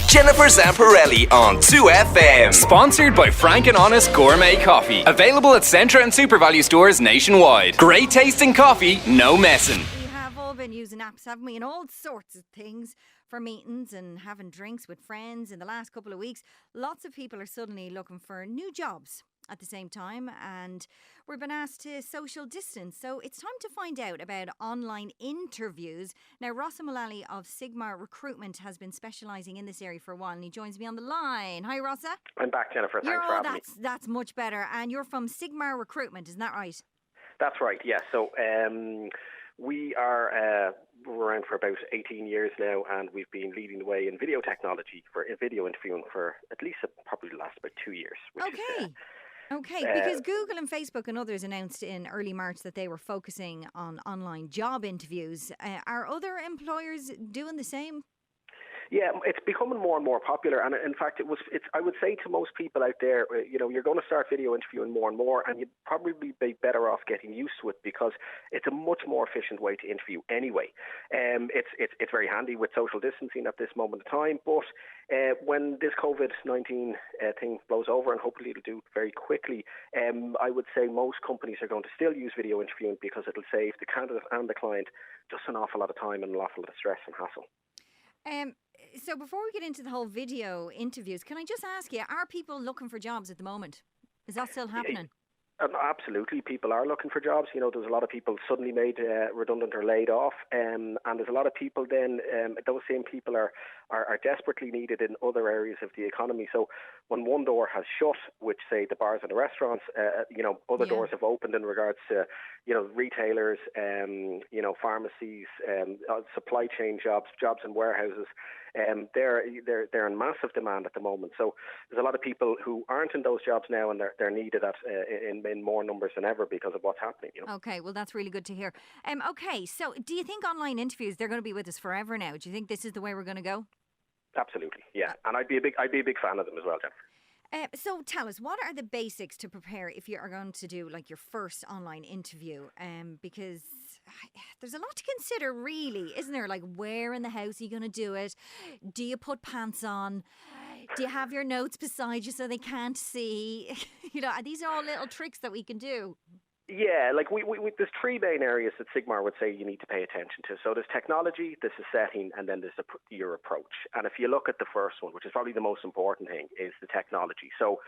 Jennifer Zamperelli on 2FM. Sponsored by Frank and Honest Gourmet Coffee. Available at Centra and SuperValue stores nationwide. Great tasting coffee, no messing. We have all been using apps, haven't we, and all sorts of things for meetings and having drinks with friends in the last couple of weeks. Lots of people are suddenly looking for new jobs at the same time, and we've been asked to social distance. So it's time to find out about online interviews. Now, Rossa Mullally of Sigmar Recruitment has been specialising in this area for a while, and he joins me on the line. Hi, Rossa. I'm back, Jennifer. Thanks for having me. That's much better. And you're from Sigmar Recruitment, isn't that right? That's right, yes. So we are we're around for about 18 years now, and we've been leading the way in video technology for video interviewing for at least probably the last about 2 years. Okay, because Google and Facebook and others announced in early March that they were focusing on online job interviews. Are other employers doing the same? Yeah, it's becoming more and more popular, and in fact, I would say to most people out there, you're going to start video interviewing more and more, and you'd probably be better off getting used to it because it's a much more efficient way to interview anyway. It's very handy with social distancing at this moment in time, but when this COVID-19 thing blows over, and hopefully it'll do very quickly, I would say most companies are going to still use video interviewing because it'll save the candidate and the client just an awful lot of time and an awful lot of stress and hassle. So before we get into the whole video interviews, can I just ask you, are people looking for jobs at the moment? Is that still happening? Absolutely, people are looking for jobs. There's a lot of people suddenly made redundant or laid off, and there's a lot of people then, those same people are desperately needed in other areas of the economy. So when one door has shut, which say the bars and the restaurants, other doors have opened in regards to, retailers, pharmacies, supply chain jobs in warehouses. They're in massive demand at the moment. So there's a lot of people who aren't in those jobs now, and they're needed in more numbers than ever because of what's happening. Okay, well that's really good to hear. Okay, so do you think online interviews, they're going to be with us forever now? Do you think this is the way we're going to go? Absolutely, yeah. And I'd be a big fan of them as well, Jennifer. So tell us, what are the basics to prepare if you are going to do like your first online interview? Because there's a lot to consider, really, isn't there? Like, where in the house are you going to do it? Do you put pants on? Do you have your notes beside you so they can't see? These are all little tricks that we can do. Yeah, like we there's three main areas that Sigmar would say you need to pay attention to. So there's technology, there's the setting, and then there's your approach. And if you look at the first one, which is probably the most important thing, is the technology. So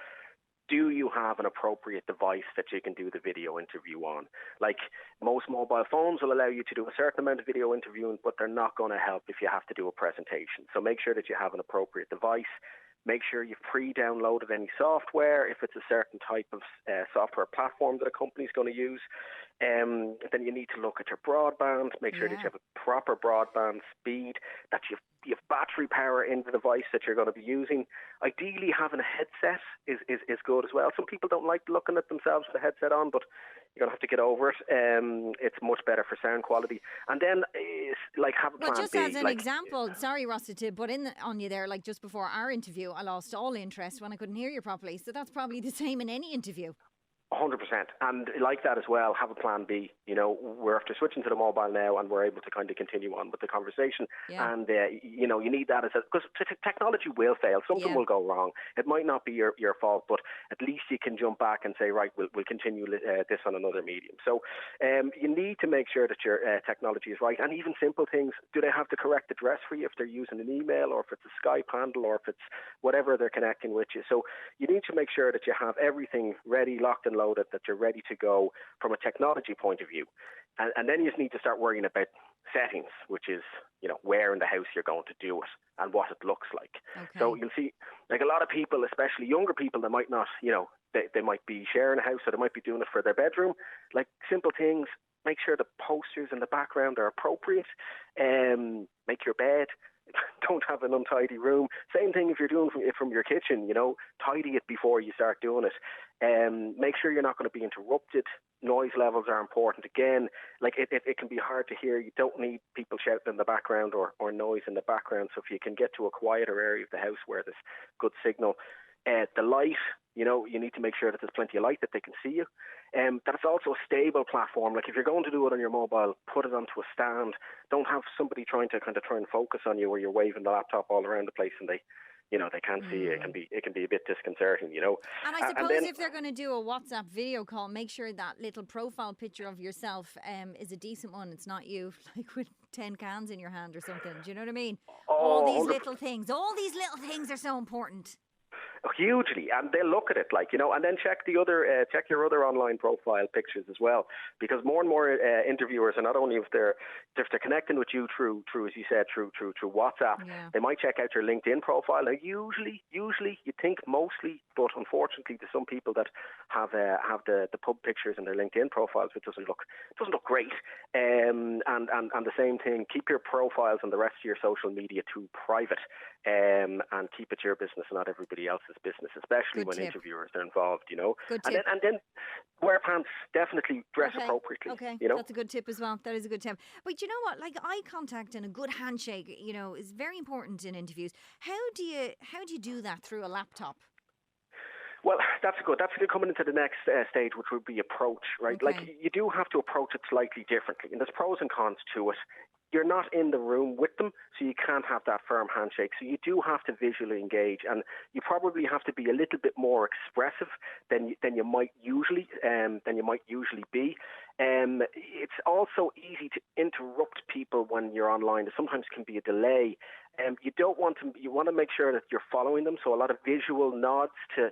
do you have an appropriate device that you can do the video interview on? Like, most mobile phones will allow you to do a certain amount of video interviewing, but they're not going to help if you have to do a presentation. So make sure that you have an appropriate device. Make sure you've pre-downloaded any software, if it's a certain type of software platform that a company's going to use. Then you need to look at your broadband, make sure that you have a proper broadband speed, that you have battery power in the device that you're going to be using. Ideally, having a headset is good as well. Some people don't like looking at themselves with a headset on, but you're going to have to get over it. It's much better for sound quality. And then, have a plan just B. As an example, sorry, Rossa, to butt in on you there, like just before our interview, I lost all interest when I couldn't hear you properly. So that's probably the same in any interview. 100%. And like that as well, have a plan B. We're after switching to the mobile now, and we're able to kind of continue on with the conversation. Yeah. And, you need that because technology will fail. Something will go wrong. It might not be your fault, but at least you can jump back and say, right, we'll continue this on another medium. So you need to make sure that your technology is right. And even simple things, do they have the correct address for you if they're using an email, or if it's a Skype handle, or if it's whatever they're connecting with you? So you need to make sure that you have everything ready, locked and loaded, that you're ready to go from a technology point of view. And then you just need to start worrying about settings, which is, where in the house you're going to do it and what it looks like. Okay. So you'll see, like, a lot of people, especially younger people, that might not, they might be sharing a house, or they might be doing it for their bedroom. Like, simple things, make sure the posters in the background are appropriate. Make your bed. Don't have an untidy room. Same thing if you're doing it from your kitchen, tidy it before you start doing it. Make sure you're not going to be interrupted. Noise levels are important. Again, like it can be hard to hear. You don't need people shouting in the background or noise in the background. So if you can get to a quieter area of the house where there's good signal. the light. You need to make sure that there's plenty of light, that they can see you. That it's also a stable platform. Like if you're going to do it on your mobile, put it onto a stand. Don't have somebody trying to try and focus on you, where you're waving the laptop all around the place and they can't see you. It can be a bit disconcerting, And I suppose if they're going to do a WhatsApp video call, make sure that little profile picture of yourself is a decent one. It's not you like with 10 cans in your hand or something. Do you know what I mean? All these little things are so important. Hugely, and they'll look at it and then check your other online profile pictures as well, because more and more interviewers, and not only if they're connecting with you through as you said through WhatsApp, they might check out your LinkedIn profile. Now, usually you think mostly, but unfortunately, there's some people that have the pub pictures in their LinkedIn profiles, which doesn't look great. And the same thing, keep your profiles and the rest of your social media too private, and keep it your business, not everybody else's business, especially when interviewers are involved, Good tip. And then wear pants, definitely dress appropriately. Okay, that's a good tip as well. That is a good tip. But you know what? Like eye contact and a good handshake, is very important in interviews. How do you do that through a laptop? Well, that's good coming into the next stage, which would be approach, right? Okay. Like you do have to approach it slightly differently, and there's pros and cons to it. You're not in the room with them, so you can't have that firm handshake. So you do have to visually engage, and you probably have to be a little bit more expressive than you might usually be. It's also easy to interrupt people when you're online. There sometimes can be a delay. You want to make sure that you're following them. So a lot of visual nods to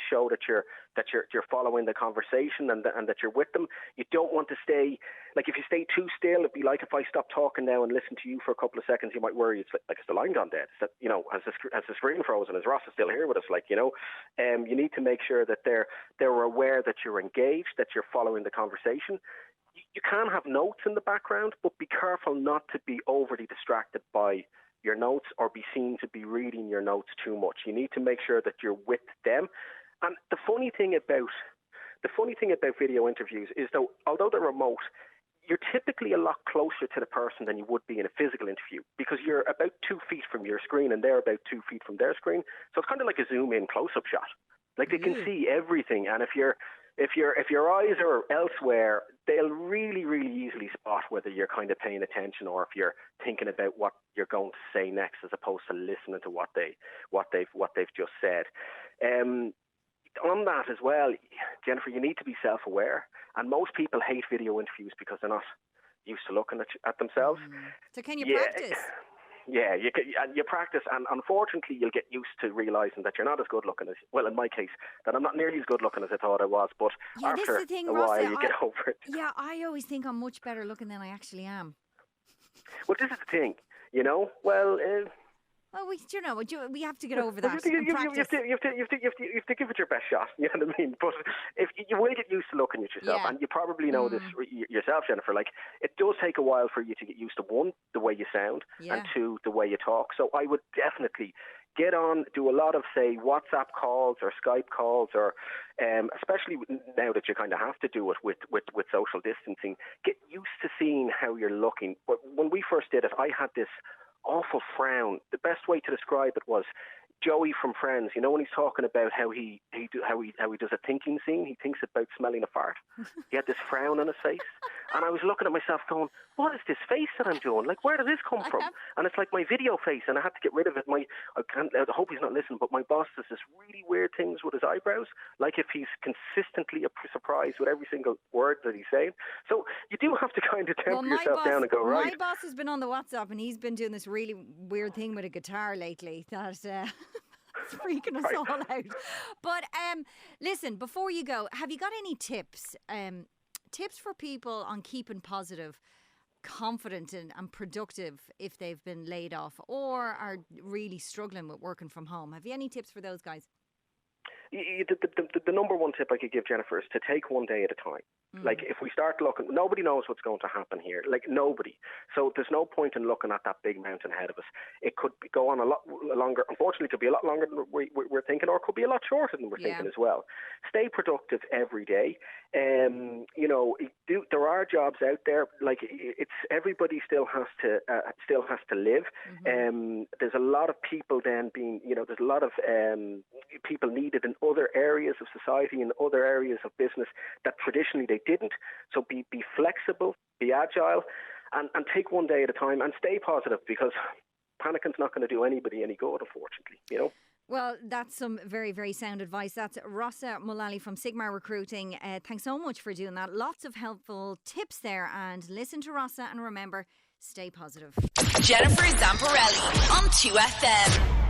show that you're following the conversation and that you're with them. You don't want to stay, like if you stay too still, it'd be like if I stop talking now and listen to you for a couple of seconds, you might worry it's like is the line gone dead? Is that, has the screen frozen? Is Rossa still here with us? You need to make sure that they're aware that you're engaged, that you're following the conversation. You can have notes in the background, but be careful not to be overly distracted by your notes or be seen to be reading your notes too much. You need to make sure that you're with them. And the funny thing about video interviews is, though, although they're remote, you're typically a lot closer to the person than you would be in a physical interview, because you're about 2 feet from your screen and they're about 2 feet from their screen. So it's kind of like a zoom in close-up shot. Like they can see everything, and if your eyes are elsewhere, they'll really, really easily spot whether you're kind of paying attention or if you're thinking about what you're going to say next, as opposed to listening to what they've just said. On that as well, Jennifer, you need to be self-aware, and most people hate video interviews because they're not used to looking at themselves. So can you practice? Yeah, you practice, and unfortunately you'll get used to realising that you're not as good looking as, well, in my case, that I'm not nearly as good looking as I thought I was, but after a while you get over it. Yeah, I always think I'm much better looking than I actually am. Well, this is the thing, Well, we have to get over that. You have to give it your best shot. You know what I mean? But if you will get used to looking at yourself, and you probably know this yourself, Jennifer. Like, it does take a while for you to get used to, one, the way you sound, and two, the way you talk. So I would definitely get on, do a lot of, say, WhatsApp calls or Skype calls, or especially now that you kind of have to do it with social distancing. Get used to seeing how you're looking. But when we first did it, I had this awful frown. The best way to describe it was Joey from Friends. You know, when he's talking about how he does a thinking scene, he thinks about smelling a fart. He had this frown on his face, and I was looking at myself going, what is this face that I'm doing? Like, where did this come from? And it's like my video face, and I had to get rid of it. I hope he's not listening, but my boss does this really weird things with his eyebrows, like if he's consistently surprised with every single word that he's saying. So you do have to kind of temper yourself down and go, right. My boss has been on the WhatsApp, and he's been doing this really weird thing with a guitar lately that it's freaking us all out. But listen, before you go, have you got any tips? Tips for people on keeping positive, confident and productive if they've been laid off or are really struggling with working from home? Have you any tips for those guys? The number one tip I could give, Jennifer, is to take one day at a time. Like, if we start looking, nobody knows what's going to happen here. Like, nobody. So there's no point in looking at that big mountain ahead of us. It could go on a lot longer. Unfortunately, it could be a lot longer than we're thinking, or it could be a lot shorter than we're thinking as well. Stay productive every day. There are jobs out there. Like, everybody still has to live. There's a lot of people then being, there's a lot of people needed in other areas of society and other areas of business that traditionally they didn't. So be flexible, be agile, and take one day at a time, and stay positive, because panicing's not going to do anybody any good, unfortunately. Well, that's some very, very sound advice. That's Rossa Mullally from Sigmar Recruiting. Thanks so much for doing that. Lots of helpful tips there. And listen to Rossa, and remember, stay positive. Jennifer Zamperelli on 2FM.